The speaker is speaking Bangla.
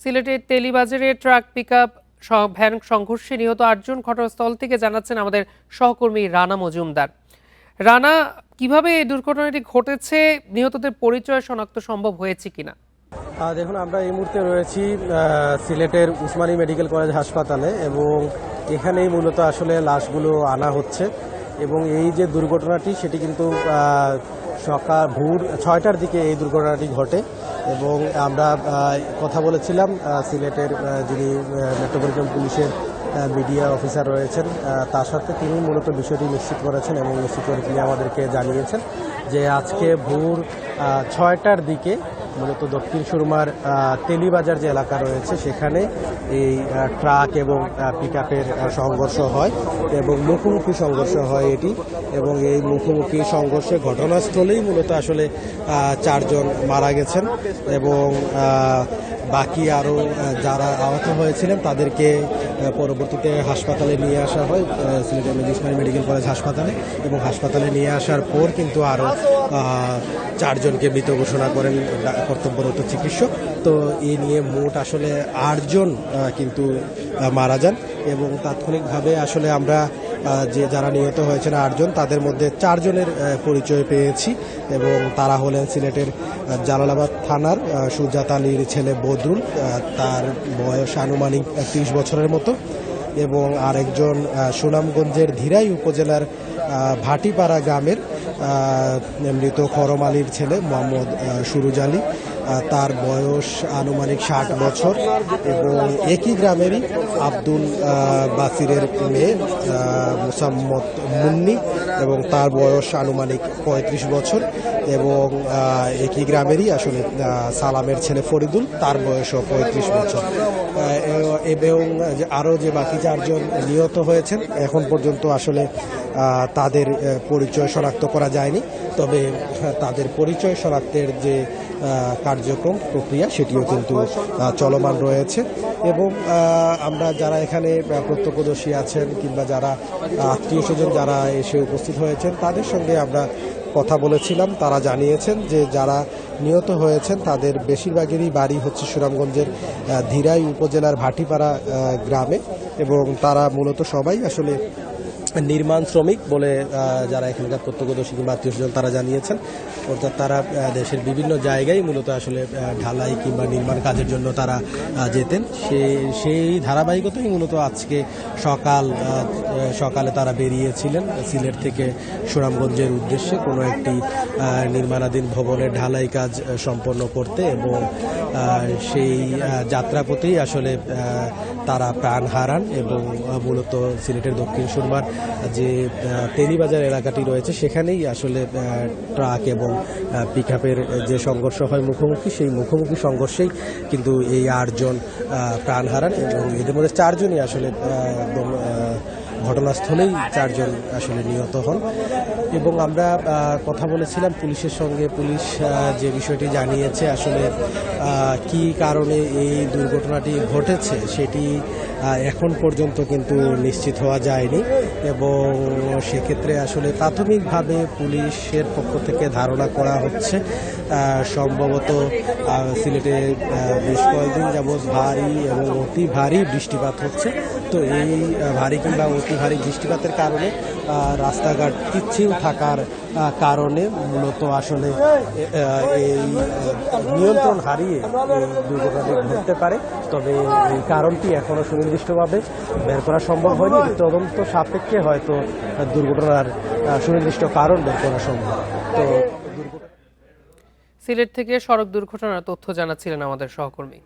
সিলেটের তেলিবাজারে ট্রাক পিকআপ ভ্যান সংঘর্ষে নিহত ৮ জন ঘটনাস্থল থেকে জানাচ্ছেন আমাদের সহকর্মী রানা মজুমদার। রানা, কিভাবে এই দুর্ঘটনাটি ঘটেছে, নিহতদের পরিচয় শনাক্ত সম্ভব হয়েছে কিনা? দেখুন, আমরা এই মুহূর্তে রয়েছি সিলেটের উসমানী মেডিকেল কলেজ হাসপাতালে এবং এখানেই মূলত আসলে লাশগুলো আনা হচ্ছে। এবং এই যে দুর্ঘটনাটি সেটি কিন্তু সকাল ভোর ৬টার দিকে এই দুর্ঘটনাটি ঘটে এবং আমরা কথা বলেছিলাম সিলেটের যিনি মেট্রোপলিটন পুলিশের মিডিয়া অফিসার রয়েছেন তার সাথে, তিনি মূলত বিষয়টি নিশ্চিত করেছেন এবং নিশ্চিত করে তিনি আমাদেরকে জানিয়েছেন যে আজকে ভোর ৬টার দিকে মূলত দক্ষিণ সুরমার তেলিবাজার যে এলাকা রয়েছে সেখানে এই ট্রাক এবং পিকআপের সংঘর্ষ হয় এবং মুখোমুখি সংঘর্ষ হয় এটি। এবং এই মুখোমুখি সংঘর্ষে ঘটনাস্থলেই মূলত আসলে ৪ জন মারা গেছেন এবং বাকি আরও যারা আহত হয়েছিলেন তাদেরকে পরবর্তীতে হাসপাতালে নিয়ে আসা হয় সিলেটের উসমানী মেডিকেল কলেজ হাসপাতালে। এবং হাসপাতালে নিয়ে আসার পর কিন্তু আরও ৪ জনকে মৃত ঘোষণা করেন কর্তব্যরত চিকিৎসক। তো এই নিয়ে মোট আসলে ৮ জন কিন্তু মারা যান এবং তাৎক্ষণিকভাবে আসলে আমরা যে যারা নিহত হয়েছেন ৮ জন, তাদের মধ্যে ৪ জনের পরিচয় পেয়েছি এবং তারা হলেন সিলেটের জালালাবাদ থানার সুজাত আলীর ছেলে বদরুল, তার বয়স আনুমানিক ৩০ বছরের মতো, এবং আরেকজন সুনামগঞ্জের ধীরাই উপজেলার ভাটিপাড়া গ্রামের মৃত খরম আলীর ছেলে মোহাম্মদ সুরুজ আলী, তার বয়স আনুমানিক ৬০ বছর, এবং একই গ্রামেরই আব্দুল বাসিরের মেয়ে মুসাম্মদ মুন্নি এবং তার বয়স আনুমানিক ৩৫ বছর, এবং একই গ্রামেরই আসলে সালামের ছেলে ফরিদুল, তার বয়সও ৩৫ বছর। এবং আরও যে বাকি ৪ জন নিহত হয়েছেন এখন পর্যন্ত আসলে তাদের পরিচয় শনাক্ত করা যায়নি, তবে তাদের পরিচয় শনাক্তের যে কার্যক্রম প্রক্রিয়া সেটিও কিন্তু চলমান রয়েছে। এবং আমরা যারা এখানে প্রত্যক্ষদর্শী আছেন কিংবা যারা আত্মীয় স্বজন যারা এসে উপস্থিত হয়েছেন তাদের সঙ্গে আমরা কথা বলেছিলাম, তারা জানিয়েছেন যে যারা নিহত হয়েছেন তাদের বেশিরভাগেরই বাড়ি হচ্ছে সুনামগঞ্জের ধীরাই উপজেলার ভাটিপাড়া গ্রামে এবং তারা মূলত সবাই আসলে নির্মাণ শ্রমিক বলে যারা এখানকার প্রত্যক্ষদর্শী কিংবা আত্মীয় স্বজন তারা জানিয়েছেন। অর্থাৎ তারা দেশের বিভিন্ন জায়গায় মূলত আসলে ঢালাই কিংবা নির্মাণ কাজের জন্য তারা যেতেন। সেই ধারাবাহিকতাই মূলত আজকে সকালে তারা বেরিয়েছিলেন সিলেট থেকে সুনামগঞ্জের উদ্দেশ্যে কোনো একটি নির্মাণাধীন ভবনের ঢালাই কাজ সম্পন্ন করতে, এবং সেই যাত্রাপথেই আসলে তারা প্রাণ হারান এবং মূলত সিলেটের দক্ষিণ সুরমার যে তেলিবাজার এলাকাটি রয়েছে সেখানেই আসলে ট্রাক এবং পিকআপের যে সংঘর্ষ হয় মুখোমুখি, সেই মুখোমুখি সংঘর্ষেই কিন্তু এই ৮ জন প্রাণ হারান এবং এদের মধ্যে ৪ জনই আসলে একদম ঘটনাস্থলেই ৪ জন আসলে নিহত হন। এবং আমরা কথা বলেছিলাম পুলিশের সঙ্গে, পুলিশ যে বিষয়টি জানিয়েছে আসলে কি কারণে এই দুর্ঘটনাটি ঘটেছে সেটি এখন পর্যন্ত কিন্তু নিশ্চিত হওয়া যায়নি, এবং সেক্ষেত্রে আসলে প্রাথমিকভাবে পুলিশের পক্ষ থেকে ধারণা করা হচ্ছে সম্ভবত সিলেটে বেশ কয়েকদিন যাবৎ ভারী এবং অতি ভারী বৃষ্টিপাত হচ্ছে। তো এই ভারী কিংবা অতি ভারী বৃষ্টিপাতের কারণে রাস্তাঘাট পিচ্ছিল থাকার কারণে মূলত আসলে এই নিয়ন্ত্রণ হারিয়ে এই দুর্ঘটনাটি ঘটতে পারে। তবে এই কারণটি এখনো সুনির্দিষ্টভাবে বের করা সম্ভব হয়নি। তদন্ত সাপেক্ষে হয়তো দুর্ঘটনার সুনির্দিষ্ট কারণ বের করা সম্ভব। তো সিলেট থেকে সড়ক দুর্ঘটনার তথ্য জানাচ্ছিলেন আমাদের সহকর্মী।